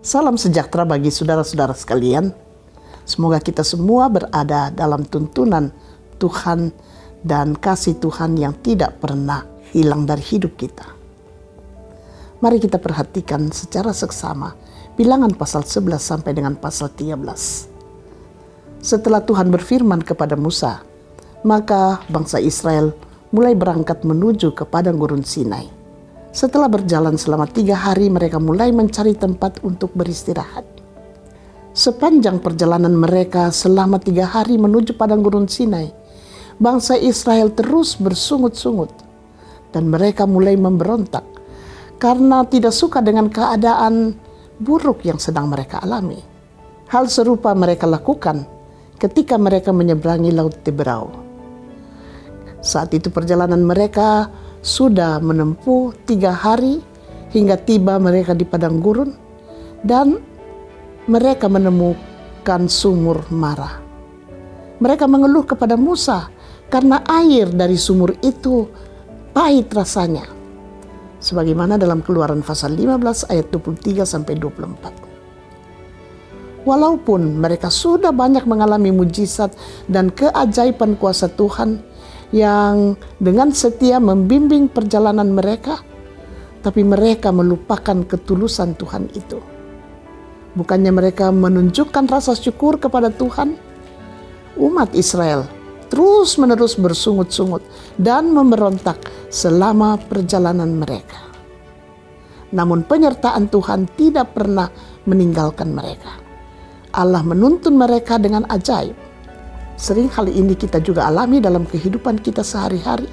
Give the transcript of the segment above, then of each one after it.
Salam sejahtera bagi saudara-saudara sekalian. Semoga kita semua berada dalam tuntunan Tuhan dan kasih Tuhan yang tidak pernah hilang dari hidup kita. Mari kita perhatikan secara seksama Bilangan pasal 11 sampai dengan pasal 13. Setelah Tuhan berfirman kepada Musa, maka bangsa Israel mulai berangkat menuju ke padang gurun Sinai. Setelah berjalan selama 3 hari, mereka mulai mencari tempat untuk beristirahat. Sepanjang perjalanan mereka selama 3 hari menuju padang gurun Sinai, bangsa Israel terus bersungut-sungut dan mereka mulai memberontak karena tidak suka dengan keadaan buruk yang sedang mereka alami. Hal serupa mereka lakukan ketika mereka menyeberangi Laut Teberau. Saat itu perjalanan mereka sudah menempuh 3 hari hingga tiba mereka di padang gurun dan mereka menemukan sumur Mara. Mereka mengeluh kepada Musa karena air dari sumur itu pahit rasanya. Sebagaimana dalam Keluaran pasal 15 ayat 23 sampai 24. Walaupun mereka sudah banyak mengalami mujizat dan keajaiban kuasa Tuhan yang dengan setia membimbing perjalanan mereka, tapi mereka melupakan ketulusan Tuhan itu. Bukannya mereka menunjukkan rasa syukur kepada Tuhan, umat Israel terus-menerus bersungut-sungut dan memberontak selama perjalanan mereka. Namun penyertaan Tuhan tidak pernah meninggalkan mereka. Allah menuntun mereka dengan ajaib. Sering hal ini kita juga alami dalam kehidupan kita sehari-hari.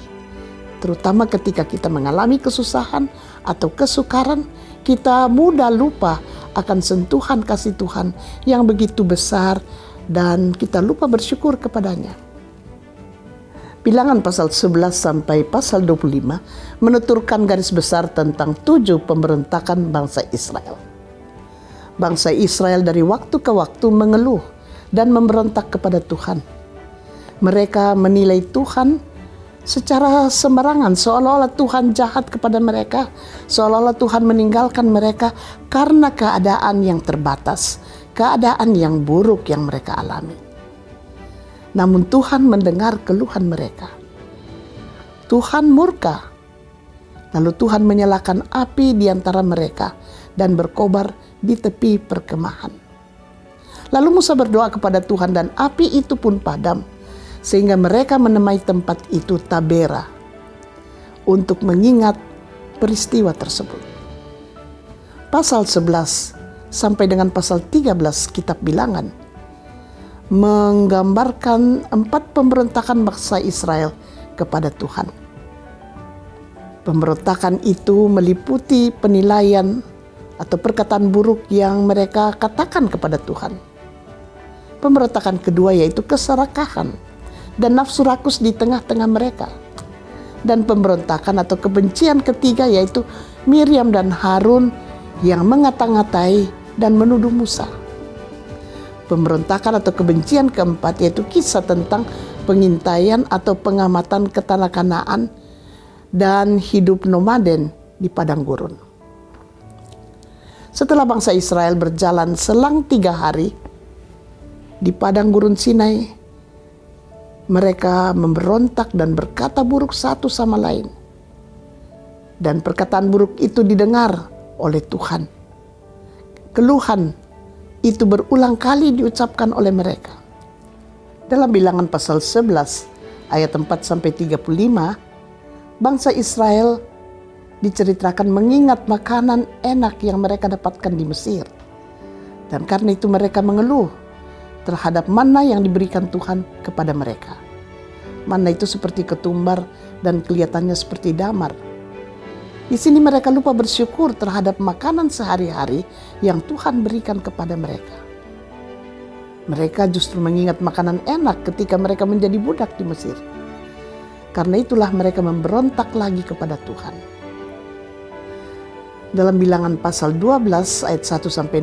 Terutama ketika kita mengalami kesusahan atau kesukaran, kita mudah lupa akan sentuhan kasih Tuhan yang begitu besar dan kita lupa bersyukur kepadanya. Bilangan pasal 11 sampai pasal 25 menuturkan garis besar tentang 7 pemberontakan bangsa Israel. Bangsa Israel dari waktu ke waktu mengeluh dan memberontak kepada Tuhan. Mereka menilai Tuhan secara sembarangan, seolah-olah Tuhan jahat kepada mereka, seolah-olah Tuhan meninggalkan mereka karena keadaan yang terbatas, keadaan yang buruk yang mereka alami. Namun Tuhan mendengar keluhan mereka. Tuhan murka, lalu Tuhan menyalakan api di antara mereka dan berkobar di tepi perkemahan. Lalu Musa berdoa kepada Tuhan dan api itu pun padam, sehingga mereka menamai tempat itu Tabera untuk mengingat peristiwa tersebut. Pasal 11 sampai dengan pasal 13 kitab Bilangan menggambarkan 4 pemberontakan bangsa Israel kepada Tuhan. Pemberontakan itu meliputi penilaian atau perkataan buruk yang mereka katakan kepada Tuhan. Pemberontakan kedua yaitu keserakahan dan nafsu rakus di tengah-tengah mereka. Dan pemberontakan atau kebencian ketiga yaitu Miriam dan Harun yang mengata-ngatai dan menuduh Musa. Pemberontakan atau kebencian keempat yaitu kisah tentang pengintaian atau pengamatan ke tanah Kanaan dan hidup nomaden di padang gurun. Setelah bangsa Israel berjalan selang 3 hari di padang gurun Sinai, mereka memberontak dan berkata buruk satu sama lain. Dan perkataan buruk itu didengar oleh Tuhan. Keluhan itu berulang kali diucapkan oleh mereka. Dalam Bilangan pasal 11 ayat 4-35, bangsa Israel diceritakan mengingat makanan enak yang mereka dapatkan di Mesir. Dan karena itu mereka mengeluh terhadap manna yang diberikan Tuhan kepada mereka. Manna itu seperti ketumbar dan kelihatannya seperti damar. Di sini mereka lupa bersyukur terhadap makanan sehari-hari yang Tuhan berikan kepada mereka. Mereka justru mengingat makanan enak ketika mereka menjadi budak di Mesir. Karena itulah mereka memberontak lagi kepada Tuhan. Dalam Bilangan pasal 12 ayat 1-16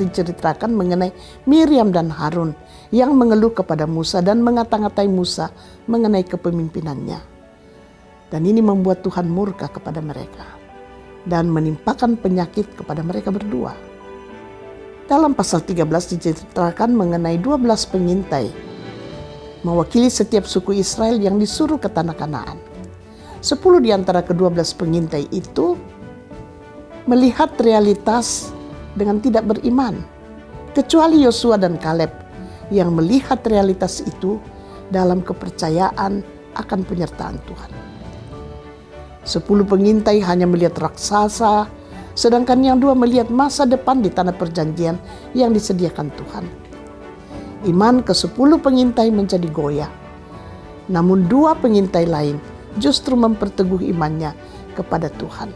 diceritakan mengenai Miriam dan Harun yang mengeluh kepada Musa dan mengata-ngatai Musa mengenai kepemimpinannya. Dan ini membuat Tuhan murka kepada mereka dan menimpakan penyakit kepada mereka berdua. Dalam pasal 13 diceritakan mengenai 12 pengintai mewakili setiap suku Israel yang disuruh ke tanah Kanaan. 10 di antara ke-12 pengintai itu melihat realitas dengan tidak beriman, kecuali Yosua dan Kaleb yang melihat realitas itu dalam kepercayaan akan penyertaan Tuhan. 10 pengintai hanya melihat raksasa, sedangkan yang 2 melihat masa depan di tanah perjanjian yang disediakan Tuhan. Iman ke-10 pengintai menjadi goyah, namun 2 pengintai lain justru memperteguh imannya kepada Tuhan.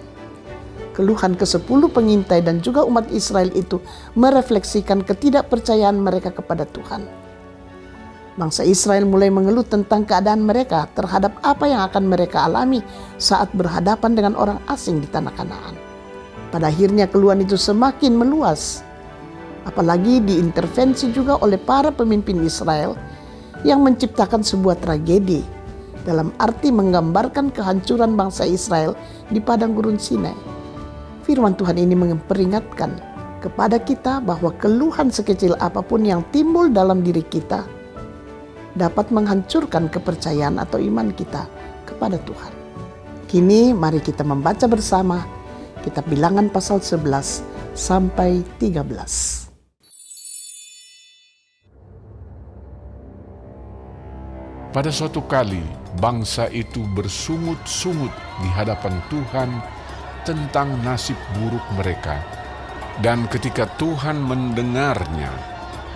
Keluhan ke-10 pengintai dan juga umat Israel itu merefleksikan ketidakpercayaan mereka kepada Tuhan. Bangsa Israel mulai mengeluh tentang keadaan mereka terhadap apa yang akan mereka alami saat berhadapan dengan orang asing di tanah Kanaan. Pada akhirnya keluhan itu semakin meluas, apalagi diintervensi juga oleh para pemimpin Israel yang menciptakan sebuah tragedi dalam arti menggambarkan kehancuran bangsa Israel di padang gurun Sinai. Firman Tuhan ini memperingatkan kepada kita bahwa keluhan sekecil apapun yang timbul dalam diri kita dapat menghancurkan kepercayaan atau iman kita kepada Tuhan. Kini mari kita membaca bersama Kitab Bilangan pasal 11 sampai 13. Pada suatu kali, bangsa itu bersungut-sungut di hadapan Tuhan tentang nasib buruk mereka. Dan ketika Tuhan mendengarnya,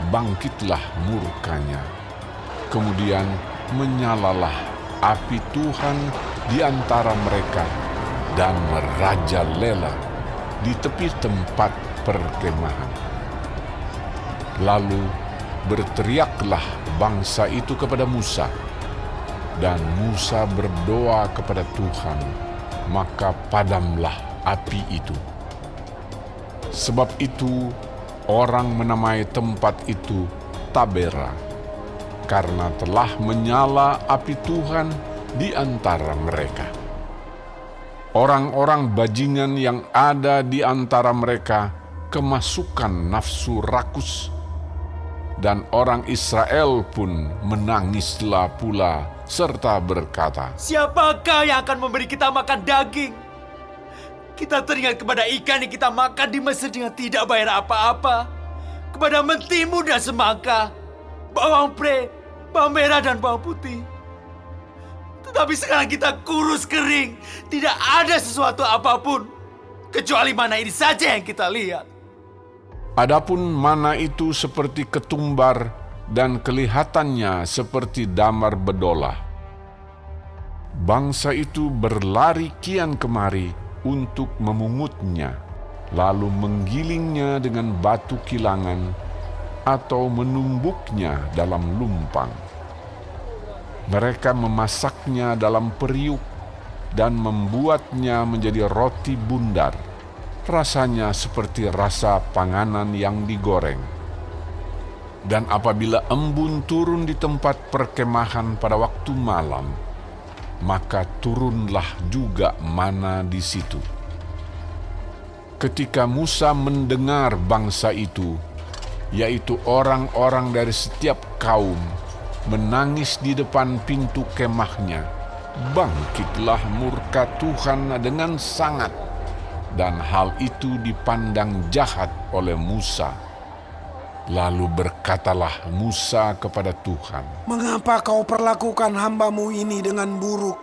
bangkitlah murkanya. Kemudian menyalalah api Tuhan di antara mereka dan merajalela di tepi tempat perkemahan. Lalu berteriaklah bangsa itu kepada Musa, dan Musa berdoa kepada Tuhan, maka padamlah api itu. Sebab itu orang menamai tempat itu Tabera, karena telah menyala api Tuhan di antara mereka. Orang-orang bajingan yang ada di antara mereka kemasukan nafsu rakus, dan orang Israel pun menangislah pula serta berkata, "Siapakah yang akan memberi kita makan daging? Kita teringat kepada ikan yang kita makan di Mesir dengan tidak bayar apa-apa, kepada mentimu dan semangka, bawang pre, bawang merah dan bawang putih. Tetapi sekarang kita kurus kering, tidak ada sesuatu apapun, kecuali mana ini saja yang kita lihat." Adapun mana itu seperti ketumbar dan kelihatannya seperti damar bedolah. Bangsa itu berlari kian kemari untuk memungutnya, lalu menggilingnya dengan batu kilangan atau menumbuknya dalam lumpang. Mereka memasaknya dalam periuk dan membuatnya menjadi roti bundar. Rasanya seperti rasa panganan yang digoreng. Dan apabila embun turun di tempat perkemahan pada waktu malam, maka turunlah juga mana di situ. Ketika Musa mendengar bangsa itu, yaitu orang-orang dari setiap kaum, menangis di depan pintu kemahnya, bangkitlah murka Tuhan dengan sangat, dan hal itu dipandang jahat oleh Musa. Lalu berkatalah Musa kepada Tuhan, "Mengapa kau perlakukan hamba-Mu ini dengan buruk,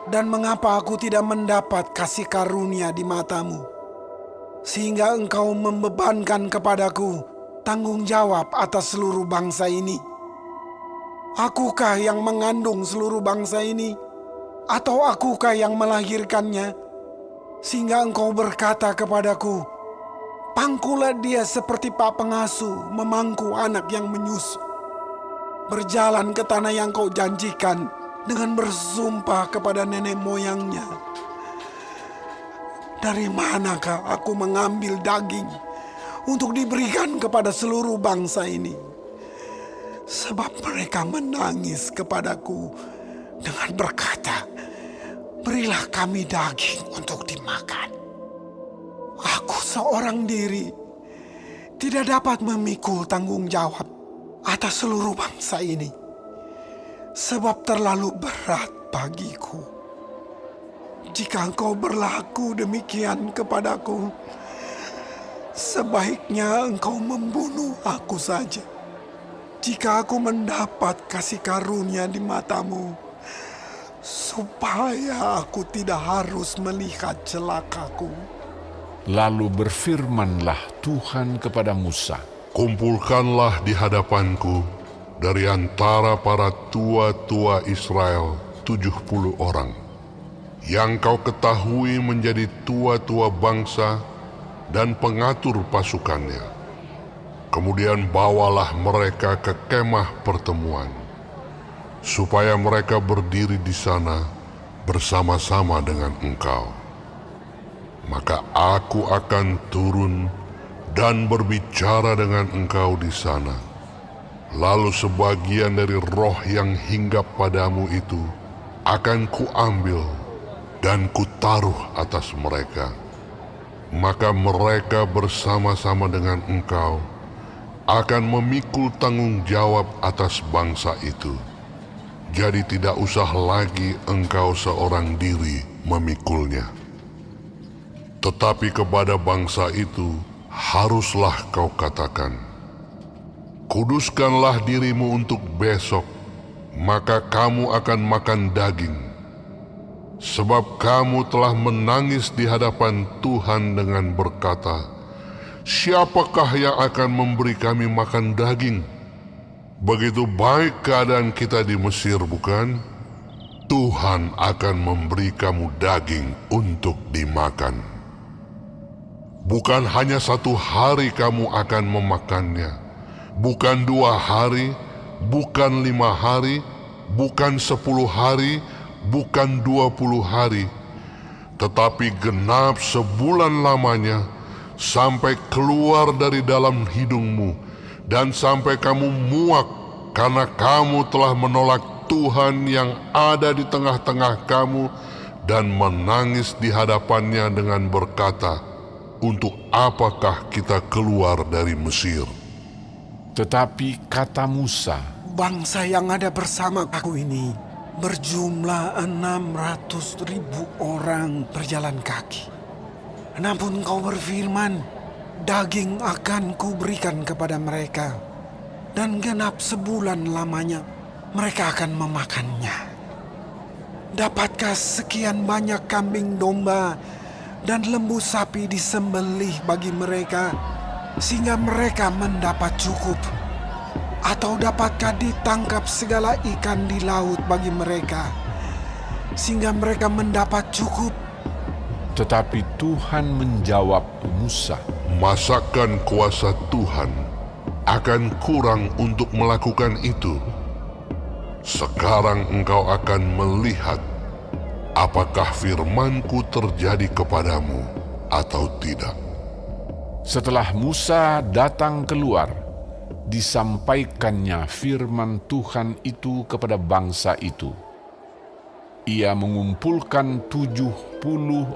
dan mengapa aku tidak mendapat kasih karunia di mata-Mu, sehingga Engkau membebankan kepadaku tanggung jawab atas seluruh bangsa ini? Akukah yang mengandung seluruh bangsa ini, atau akukah yang melahirkannya? Sehingga Engkau berkata kepadaku, pangkulah dia seperti pak pengasuh memangku anak yang menyusu. Berjalan ke tanah yang Kau janjikan dengan bersumpah kepada nenek moyangnya. Dari manakah aku mengambil daging untuk diberikan kepada seluruh bangsa ini? Sebab mereka menangis kepadaku dengan berkata, berilah kami daging untuk dimakan. Aku seorang diri, tidak dapat memikul tanggung jawab atas seluruh bangsa ini, sebab terlalu berat bagiku. Jika engkau berlaku demikian kepadaku, sebaiknya engkau membunuh aku saja. Jika aku mendapat kasih karunia di matamu, supaya aku tidak harus melihat celakaku. Lalu berfirmanlah Tuhan kepada Musa, Kumpulkanlah di hadapanku dari antara para tua-tua Israel 70 orang, yang kau ketahui menjadi tua-tua bangsa dan pengatur pasukannya. Kemudian bawalah mereka ke kemah pertemuan, supaya mereka berdiri di sana bersama-sama dengan engkau. Maka aku akan turun dan berbicara dengan engkau di sana. Lalu sebagian dari roh yang hinggap padamu itu akan kuambil dan kutaruh atas mereka. Maka mereka bersama-sama dengan engkau akan memikul tanggung jawab atas bangsa itu. Jadi tidak usah lagi engkau seorang diri memikulnya. Tetapi kepada bangsa itu haruslah kau katakan, kuduskanlah dirimu untuk besok, maka kamu akan makan daging. Sebab kamu telah menangis di hadapan Tuhan dengan berkata, siapakah yang akan memberi kami makan daging? Begitu baik keadaan kita di Mesir, bukan? Tuhan akan memberi kamu daging untuk dimakan. Bukan hanya 1 hari kamu akan memakannya, bukan 2 hari, bukan 5 hari, bukan 10 hari, bukan 20 hari, tetapi genap sebulan lamanya, sampai keluar dari dalam hidungmu, dan sampai kamu muak karena kamu telah menolak Tuhan yang ada di tengah-tengah kamu dan menangis di hadapannya dengan berkata, untuk apakah kita keluar dari Mesir? tetapi kata Musa, Bangsa yang ada bersama aku ini berjumlah 600.000 orang berjalan kaki. Namun kau berfirman, daging akan kuberikan kepada mereka, dan genap sebulan lamanya mereka akan memakannya. Dapatkah sekian banyak kambing domba dan lembu sapi disembelih bagi mereka, sehingga mereka mendapat cukup? Atau dapatkah ditangkap segala ikan di laut bagi mereka, sehingga mereka mendapat cukup? tetapi Tuhan menjawab Musa, Masakan kuasa Tuhan akan kurang untuk melakukan itu? Sekarang engkau akan melihat apakah firman-Ku terjadi kepadamu atau tidak. Setelah Musa datang keluar, disampaikannya firman Tuhan itu kepada bangsa itu. Ia mengumpulkan 70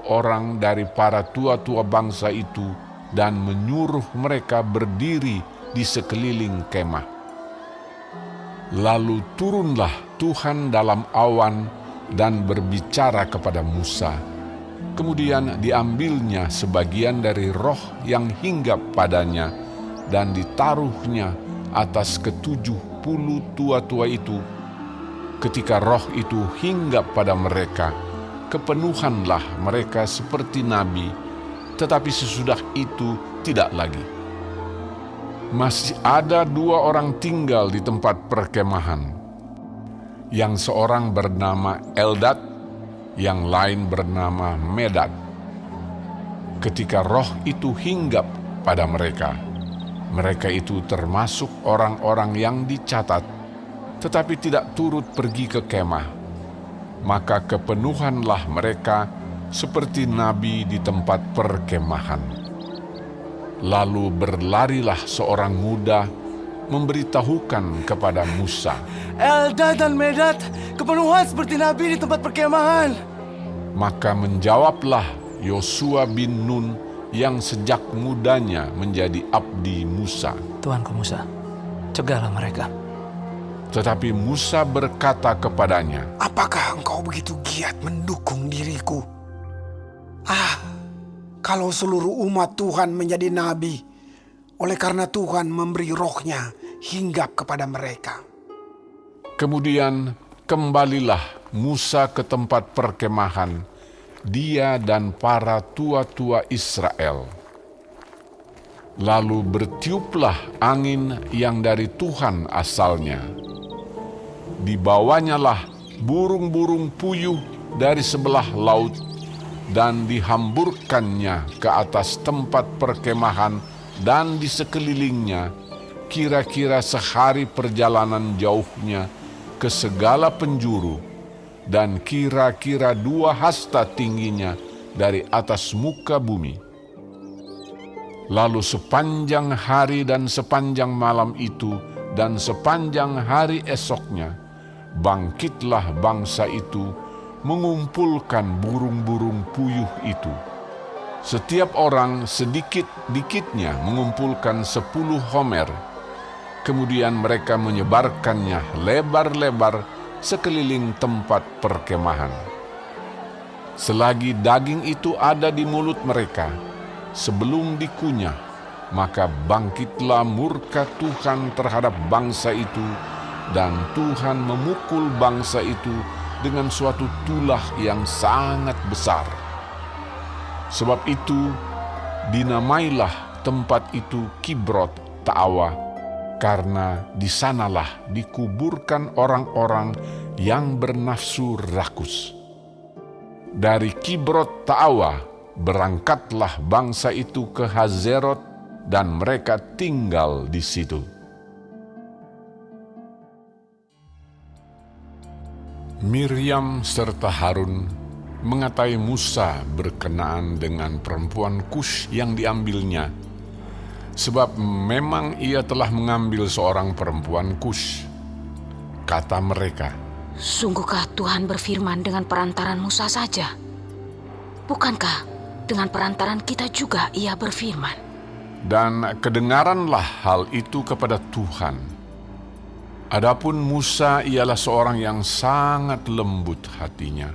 orang dari para tua-tua bangsa itu dan menyuruh mereka berdiri di sekeliling kemah. Lalu turunlah Tuhan dalam awan dan berbicara kepada Musa. Kemudian diambilnya sebagian dari roh yang hinggap padanya dan ditaruhnya atas ke-70 tua-tua itu. Ketika roh itu hinggap pada mereka, kepenuhanlah mereka seperti nabi, tetapi sesudah itu tidak lagi. Masih ada 2 orang tinggal di tempat perkemahan. Yang seorang bernama Eldad, yang lain bernama Medad. Ketika roh itu hinggap pada mereka, mereka itu termasuk orang-orang yang dicatat, tetapi tidak turut pergi ke kemah. Maka kepenuhanlah mereka seperti nabi di tempat perkemahan. Lalu berlarilah seorang muda memberitahukan kepada Musa, Eldad dan Medad kepenuhan seperti nabi di tempat perkemahan. Maka menjawablah Yosua bin Nun yang sejak mudanya menjadi abdi Musa. Tuanku Musa, cegahlah mereka. Tetapi Musa berkata kepadanya, Apakah engkau begitu giat mendukung diriku? Kalau seluruh umat Tuhan menjadi nabi, oleh karena Tuhan memberi rohnya hinggap kepada mereka. Kemudian kembalilah Musa ke tempat perkemahan, dia dan para tua-tua Israel. Lalu bertiuplah angin yang dari Tuhan asalnya. Dibawanyalah burung-burung puyuh dari sebelah laut dan dihamburkannya ke atas tempat perkemahan dan di sekelilingnya, kira-kira sehari perjalanan jauhnya ke segala penjuru, dan kira-kira 2 hasta tingginya dari atas muka bumi. Lalu sepanjang hari dan sepanjang malam itu dan sepanjang hari esoknya, bangkitlah bangsa itu mengumpulkan burung-burung puyuh itu. Setiap orang sedikit-dikitnya mengumpulkan 10 homer. Kemudian mereka menyebarkannya lebar-lebar sekeliling tempat perkemahan. Selagi daging itu ada di mulut mereka, sebelum dikunyah, maka bangkitlah murka Tuhan terhadap bangsa itu, dan Tuhan memukul bangsa itu dengan suatu tulah yang sangat besar. Sebab itu dinamailah tempat itu Kibrot Ta'awa, karena di sanalah dikuburkan orang-orang yang bernafsu rakus. Dari Kibrot Ta'awa berangkatlah bangsa itu ke Hazerot, dan mereka tinggal di situ. Miriam serta Harun mengatai Musa berkenaan dengan perempuan Kush yang diambilnya, sebab memang ia telah mengambil seorang perempuan Kush. Kata mereka, Sungguhkah Tuhan berfirman dengan perantaran Musa saja? Bukankah dengan perantaran kita juga ia berfirman? dan kedengaranlah hal itu kepada Tuhan. Adapun Musa ialah seorang yang sangat lembut hatinya,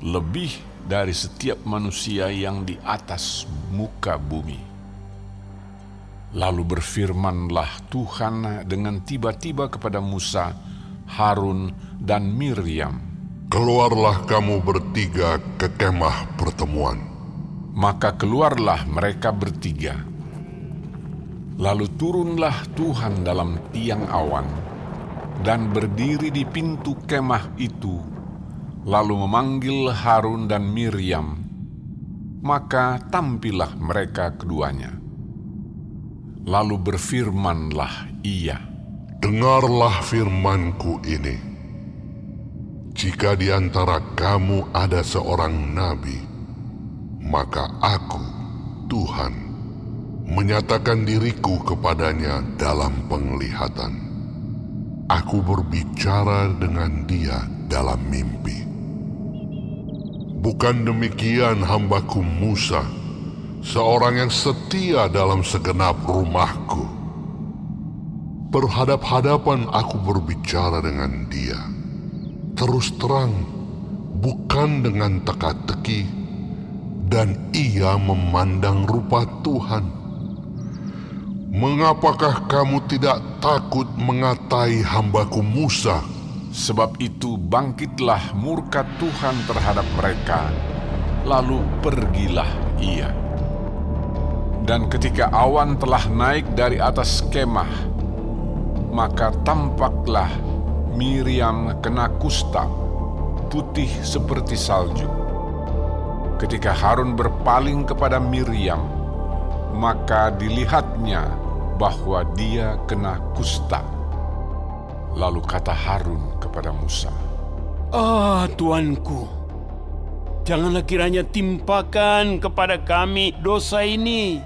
lebih dari setiap manusia yang di atas muka bumi. Lalu berfirmanlah Tuhan dengan tiba-tiba kepada Musa, Harun, dan Miriam. Keluarlah kamu bertiga ke kemah pertemuan. Maka keluarlah mereka bertiga. Lalu turunlah Tuhan dalam tiang awan, dan berdiri di pintu kemah itu, lalu memanggil Harun dan Miriam. Maka tampillah mereka keduanya. Lalu berfirmanlah ia, Dengarlah firmanku ini. Jika di antara kamu ada seorang nabi, maka aku, Tuhan, menyatakan diriku kepadanya dalam penglihatan. Aku berbicara dengan dia dalam mimpi. Bukan demikian hambaku Musa, seorang yang setia dalam segenap rumahku. Berhadap-hadapan aku berbicara dengan dia, terus terang, bukan dengan teka-teki, dan ia memandang rupa Tuhan. Mengapakah kamu tidak takut mengatai hambaku Musa? sebab itu bangkitlah murka Tuhan terhadap mereka, lalu pergilah ia. Dan ketika awan telah naik dari atas kemah, maka tampaklah Miriam kena kusta, putih seperti salju. Ketika Harun berpaling kepada Miriam, maka dilihatnya bahwa dia kena kusta. Lalu kata Harun kepada Musa, Tuanku, janganlah kiranya timpakan kepada kami dosa ini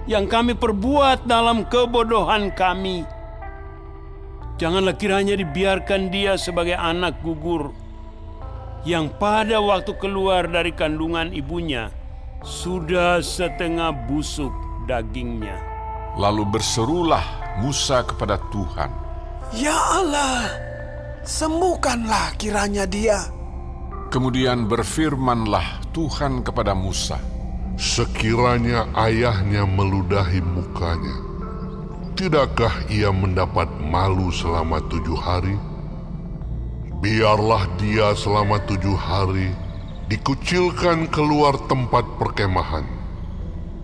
yang kami perbuat dalam kebodohan kami. Janganlah kiranya dibiarkan dia sebagai anak gugur yang pada waktu keluar dari kandungan ibunya sudah setengah busuk dagingnya. Lalu berserulah Musa kepada Tuhan. Ya Allah, sembuhkanlah kiranya dia. Kemudian berfirmanlah Tuhan kepada Musa. Sekiranya ayahnya meludahi mukanya, tidakkah ia mendapat malu selama 7 hari? Biarlah dia selama 7 hari dikucilkan keluar tempat perkemahan.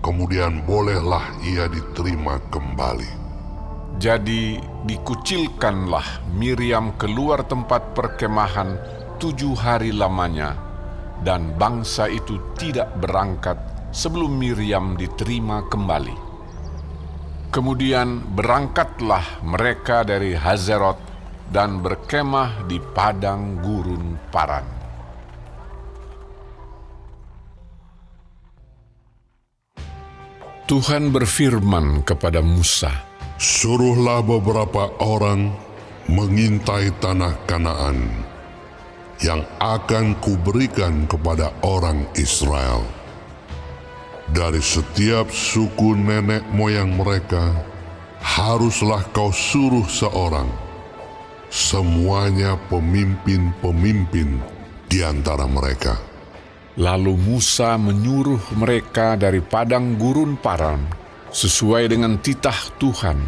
Kemudian bolehlah ia diterima kembali. Jadi dikucilkanlah Miriam keluar tempat perkemahan 7 hari lamanya, dan bangsa itu tidak berangkat sebelum Miriam diterima kembali. Kemudian berangkatlah mereka dari Hazerot dan berkemah di padang gurun Paran. Tuhan berfirman kepada Musa, Suruhlah beberapa orang mengintai tanah Kanaan yang akan kuberikan kepada orang Israel. Dari setiap suku nenek moyang mereka, haruslah kau suruh seorang, semuanya pemimpin-pemimpin di antara mereka. Lalu Musa menyuruh mereka dari padang gurun Paran sesuai dengan titah Tuhan.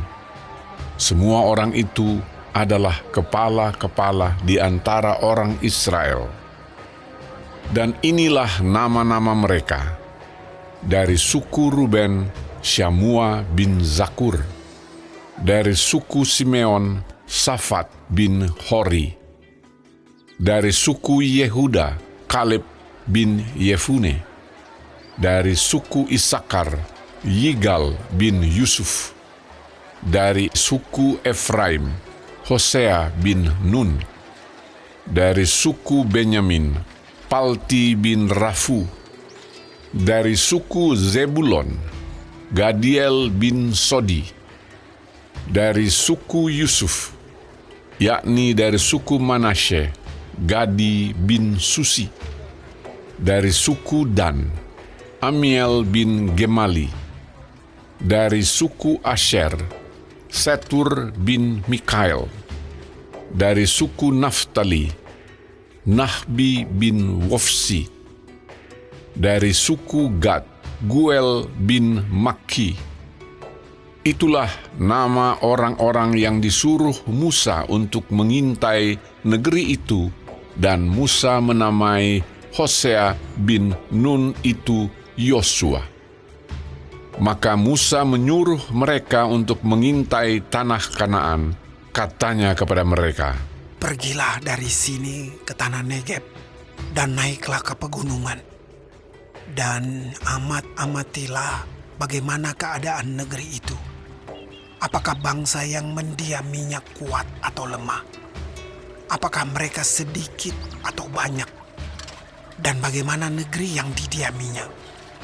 Semua orang itu adalah kepala-kepala di antara orang Israel. Dan inilah nama-nama mereka. Dari suku Ruben, Syamua bin Zakur. Dari suku Simeon, Safat bin Hori. Dari suku Yehuda, Kaleb bin Yefune. Dari suku Isakar, Yigal bin Yusuf. Dari suku Efraim, Hosea bin Nun. Dari suku Benyamin, Palti bin Rafu. Dari suku Zebulon, Gadiel bin Sodi. Dari suku Yusuf, yakni dari suku Manasye, Gadi bin Susi. Dari suku Dan, Amiel bin Gemali. Dari suku Asher, Setur bin Mikael. Dari suku Naftali, Nahbi bin Wofsi. Dari suku Gad, Guel bin Makki. Itulah nama orang-orang yang disuruh Musa untuk mengintai negeri itu, dan Musa menamai Hosea bin Nun itu Yosua. Maka Musa menyuruh mereka untuk mengintai tanah Kanaan. Katanya kepada mereka, Pergilah dari sini ke tanah Negeb dan naiklah ke pegunungan. Dan amatilah bagaimana keadaan negeri itu. Apakah bangsa yang mendiaminya kuat atau lemah? Apakah mereka sedikit atau banyak? Dan bagaimana negeri yang didiaminya?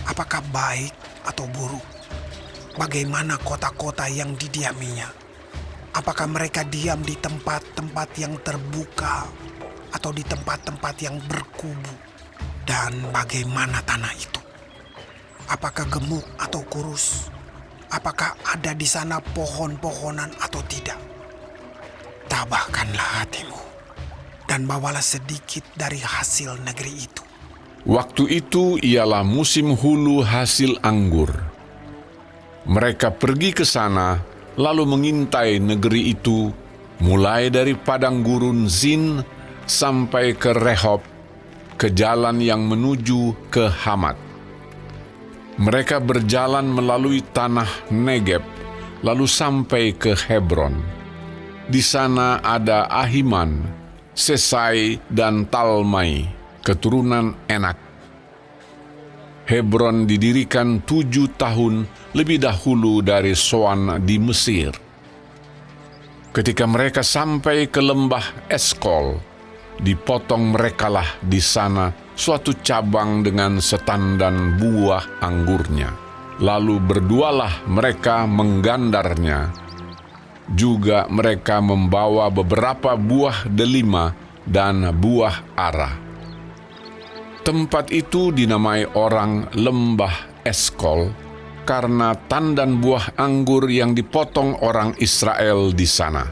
Apakah baik atau buruk? Bagaimana kota-kota yang didiaminya? Apakah mereka diam di tempat-tempat yang terbuka atau di tempat-tempat yang berkubu? Dan bagaimana tanah itu? Apakah gemuk atau kurus? Apakah ada di sana pohon-pohonan atau tidak? Tabahkanlah hatimu dan bawalah sedikit dari hasil negeri itu. waktu itu ialah musim hulu hasil anggur. Mereka pergi ke sana, lalu mengintai negeri itu, mulai dari padang gurun Zin sampai ke Rehob, ke jalan yang menuju ke Hamat. Mereka berjalan melalui tanah Negeb, lalu sampai ke Hebron. Di sana ada Ahiman, Sesai, dan Talmai, keturunan Enak. Hebron didirikan 7 tahun lebih dahulu dari Soan di Mesir. Ketika mereka sampai ke lembah Eskol, dipotong merekalah di sana suatu cabang dengan setandan buah anggurnya. Lalu berdualah mereka menggandarnya. Juga mereka membawa beberapa buah delima dan buah ara. Tempat itu dinamai orang Lembah Eskol karena tandan buah anggur yang dipotong orang Israel di sana.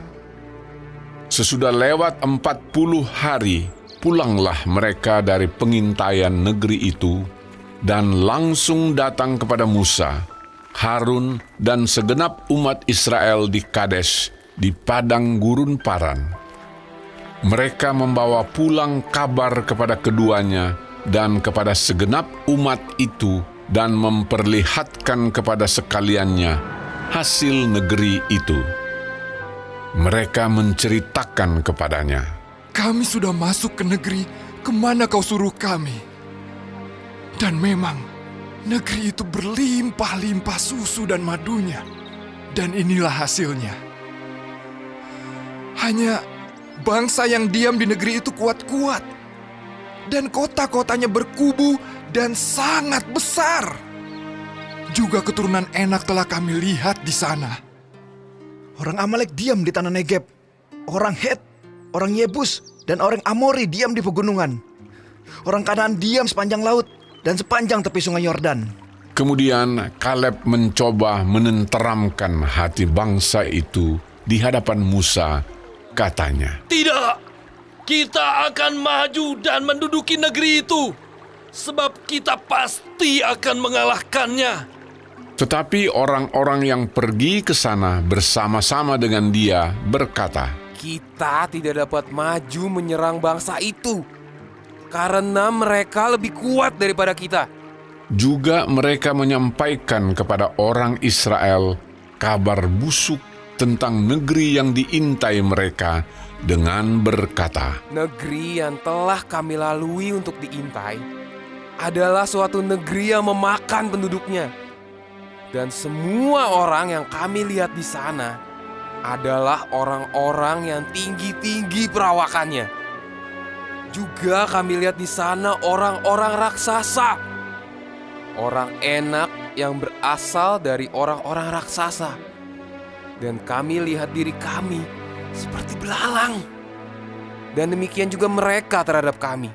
Sesudah lewat 40 hari, pulanglah mereka dari pengintaian negeri itu dan langsung datang kepada Musa, Harun, dan segenap umat Israel di Kadesh, di padang gurun Paran. Mereka membawa pulang kabar kepada keduanya dan kepada segenap umat itu dan memperlihatkan kepada sekaliannya hasil negeri itu. Mereka menceritakan kepadanya, "Kami sudah masuk ke negeri kemana kau suruh kami. Dan memang negeri itu berlimpah-limpah susu dan madunya. Dan inilah hasilnya. Hanya bangsa yang diam di negeri itu kuat-kuat. Dan kota-kotanya berkubu dan sangat besar. Juga keturunan Enak telah kami lihat di sana. Orang Amalek diam di tanah Negeb. Orang Het, orang Yebus, dan orang Amori diam di pegunungan. Orang Kanaan diam sepanjang laut dan sepanjang tepi sungai Yordan." Kemudian Kaleb mencoba menenteramkan hati bangsa itu di hadapan Musa, katanya, "Tidak, kita akan maju dan menduduki negeri itu, sebab kita pasti akan mengalahkannya." Tetapi orang-orang yang pergi ke sana bersama-sama dengan dia berkata, "Kita tidak dapat maju menyerang bangsa itu, karena mereka lebih kuat daripada kita." Juga mereka menyampaikan kepada orang Israel kabar busuk tentang negeri yang diintai mereka dengan berkata, "Negeri yang telah kami lalui untuk diintai adalah suatu negeri yang memakan penduduknya. Dan semua orang yang kami lihat di sana adalah orang-orang yang tinggi-tinggi perawakannya. Juga kami lihat di sana orang-orang raksasa, orang Enak yang berasal dari orang-orang raksasa. Dan kami lihat diri kami seperti belalang. Dan demikian juga mereka terhadap kami.